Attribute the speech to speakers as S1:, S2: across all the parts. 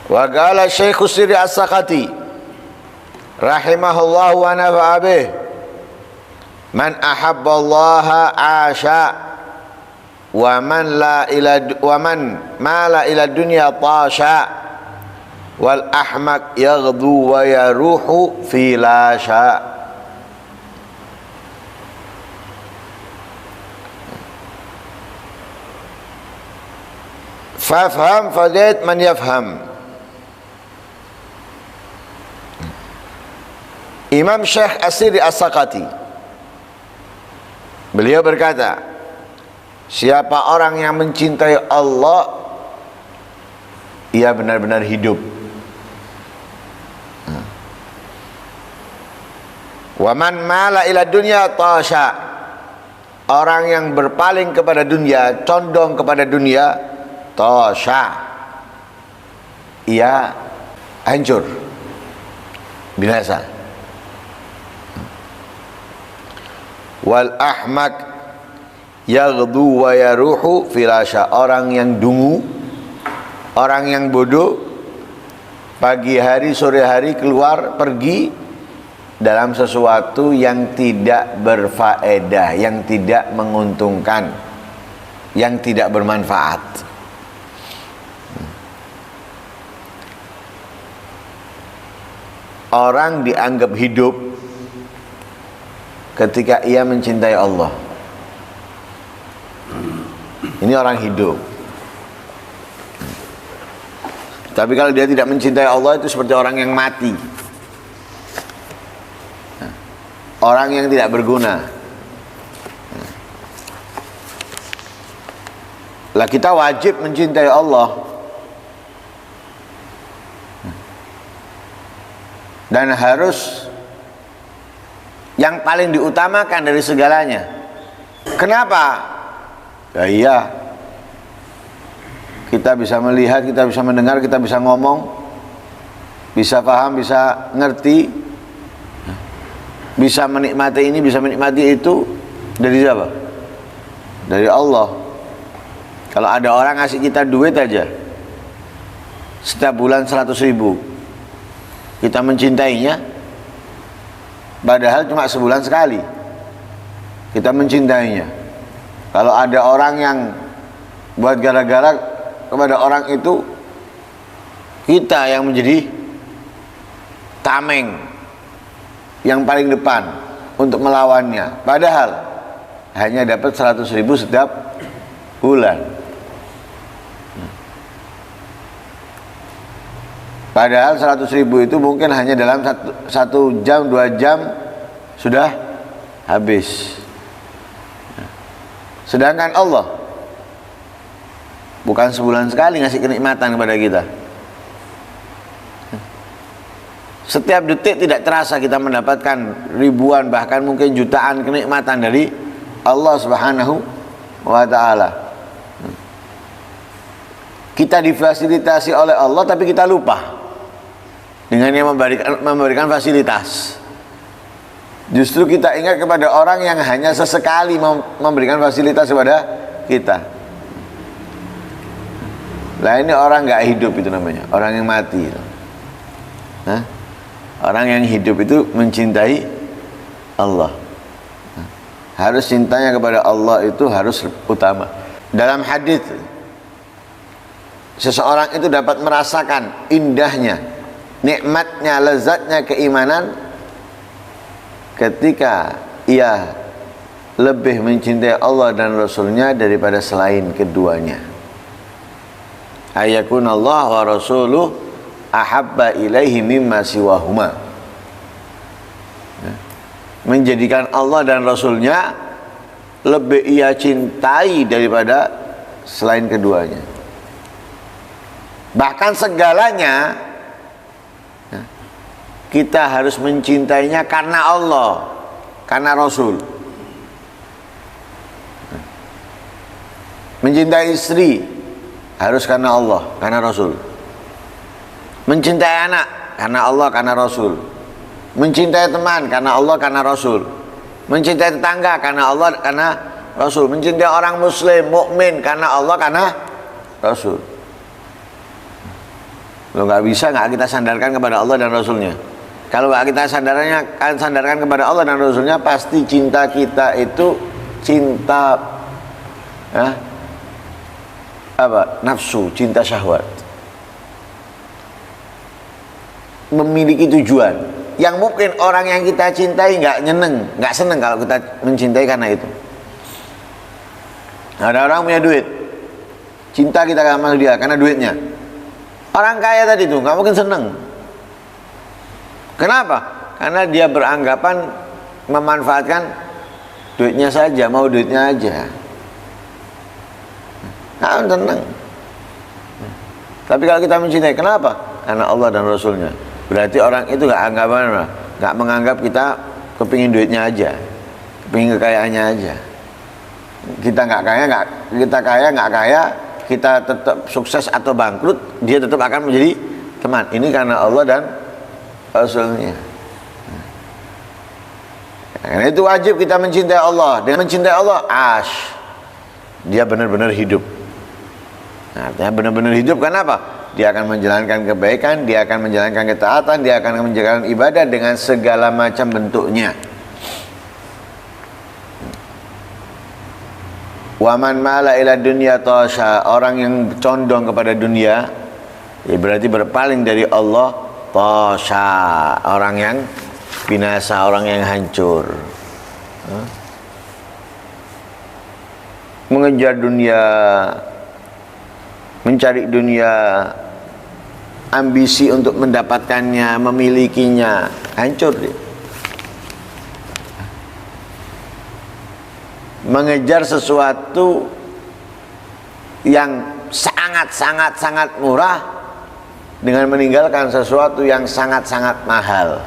S1: Wa qala Syekh Sirri As-Sakati rahimahullah wa nafa'a bih, man ahabballaha asha wa man mala ila dunya tasha wal ahmak yaghdu wa yaruhu fi la sya. Fafham fadait man yafham. Imam Syekh As-Sirri As-Sakati, beliau berkata, siapa orang yang mencintai Allah, ia benar-benar hidup. Wa man mala ila dunya tasha, orang yang berpaling kepada dunia, condong kepada dunia, tasha, ia hancur, binasa. Wal ahmak yaghdu wa yaruhu filasha, orang yang dungu, orang yang bodoh, pagi hari sore hari keluar pergi dalam sesuatu yang tidak berfaedah, yang tidak menguntungkan, yang tidak bermanfaat. Orang dianggap hidup ketika ia mencintai Allah. Ini orang hidup. Tapi kalau dia tidak mencintai Allah, itu seperti orang yang mati, orang yang tidak berguna. Lah kita wajib mencintai Allah, dan harus yang paling diutamakan dari segalanya. Kenapa? Ya iya, kita bisa melihat, kita bisa mendengar, kita bisa ngomong, bisa paham, bisa ngerti, bisa menikmati ini, bisa menikmati itu, dari siapa? Dari Allah. Kalau ada orang ngasih kita duit aja setiap bulan 100.000, kita mencintainya, padahal cuma sebulan sekali kita mencintainya. Kalau ada orang yang buat gara-gara kepada orang itu, kita yang menjadi tameng, yang paling depan untuk melawannya, padahal hanya dapat 100.000 setiap bulan. Padahal 100.000 itu mungkin hanya dalam satu jam, 2 jam sudah habis. Sedangkan Allah bukan sebulan sekali ngasih kenikmatan kepada kita. Setiap detik tidak terasa kita mendapatkan ribuan, bahkan mungkin jutaan kenikmatan dari Allah Subhanahu wa ta'ala. Kita difasilitasi oleh Allah, tapi kita lupa dengan yang memberikan fasilitas. Justru kita ingat kepada orang yang hanya sesekali memberikan fasilitas kepada kita. Lah ini orang nggak hidup, itu namanya orang yang mati. Hah? Orang yang hidup itu mencintai Allah. Harus cintanya kepada Allah itu harus utama. Dalam hadis, seseorang itu dapat merasakan indahnya, nikmatnya, lezatnya keimanan ketika ia lebih mencintai Allah dan Rasulnya daripada selain keduanya. Ayakun Allah wa rasuluh ahabba ilaihi mimma siwahuma. Menjadikan Allah dan Rasulnya lebih ia cintai daripada selain keduanya. Bahkan segalanya kita harus mencintainya karena Allah, karena Rasul. Mencintai istri harus karena Allah, karena Rasul. Mencintai anak karena Allah, karena Rasul. Mencintai teman karena Allah, karena Rasul. Mencintai tetangga karena Allah, karena Rasul. Mencintai orang muslim, mukmin karena Allah, karena Rasul. Kalau nggak bisa, nggak kita sandarkan kepada Allah dan Rasulnya. Kalau nggak kita sandarkan kepada Allah dan Rasulnya, pasti cinta kita itu cinta nafsu, cinta syahwat, memiliki tujuan yang mungkin orang yang kita cintai nggak seneng kalau kita mencintai karena itu. Ada orang punya duit, cinta kita sama dia karena duitnya. Orang kaya tadi tuh nggak mungkin seneng. Kenapa? Karena dia beranggapan memanfaatkan duitnya saja, mau duitnya aja. Nggak seneng. Tapi kalau kita mencintai, kenapa? Karena Allah dan Rasulnya. Berarti orang itu nggak menganggap kita kepingin duitnya aja, kepingin kekayaannya aja. Kita nggak kaya, kita tetap sukses atau bangkrut, dia tetap akan menjadi teman. Ini karena Allah dan Rasulnya. Karena itu wajib kita mencintai Allah. Dengan mencintai Allah, dia benar-benar hidup. Nah, artinya benar-benar hidup, kenapa? Dia akan menjalankan kebaikan, dia akan menjalankan ketaatan, dia akan menjalankan ibadah dengan segala macam bentuknya. Waman mala ila dunya tasha, orang yang condong kepada dunia, ya berarti berpaling dari Allah. Tasha, orang yang binasa, orang yang hancur. Mengejar dunia, mencari dunia, ambisi untuk mendapatkannya, memilikinya, hancur dia. Mengejar sesuatu yang sangat murah dengan meninggalkan sesuatu yang sangat mahal.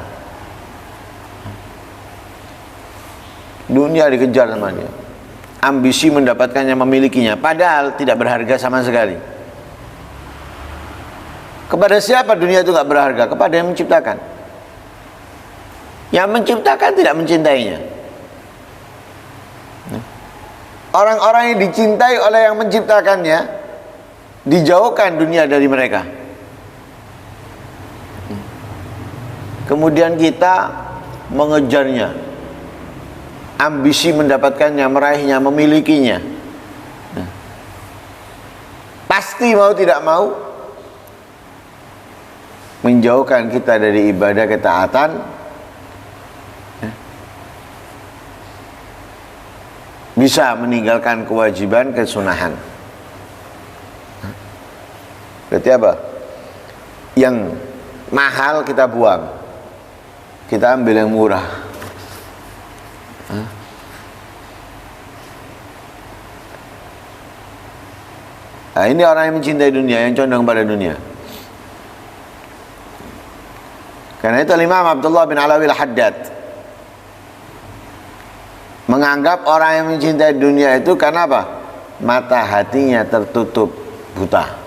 S1: Dunia dikejar sama dia, ambisi mendapatkannya, memilikinya, padahal tidak berharga sama sekali. Kepada siapa dunia itu gak berharga? Kepada yang menciptakan. Yang menciptakan tidak mencintainya. Orang-orang yang dicintai oleh yang menciptakannya, dijauhkan dunia dari mereka. Kemudian kita mengejarnya, ambisi mendapatkannya, meraihnya, memilikinya. Pasti mau tidak mau menjauhkan kita dari ibadah ketaatan, bisa meninggalkan kewajiban kesunahan. Berarti apa? Yang mahal kita buang, kita ambil yang murah. Nah, ini orang yang mencintai dunia, yang condong pada dunia. Karena itu Imam Abdullah bin Alawi al-Haddad menganggap orang yang mencintai dunia itu karena apa? Mata hatinya tertutup buta.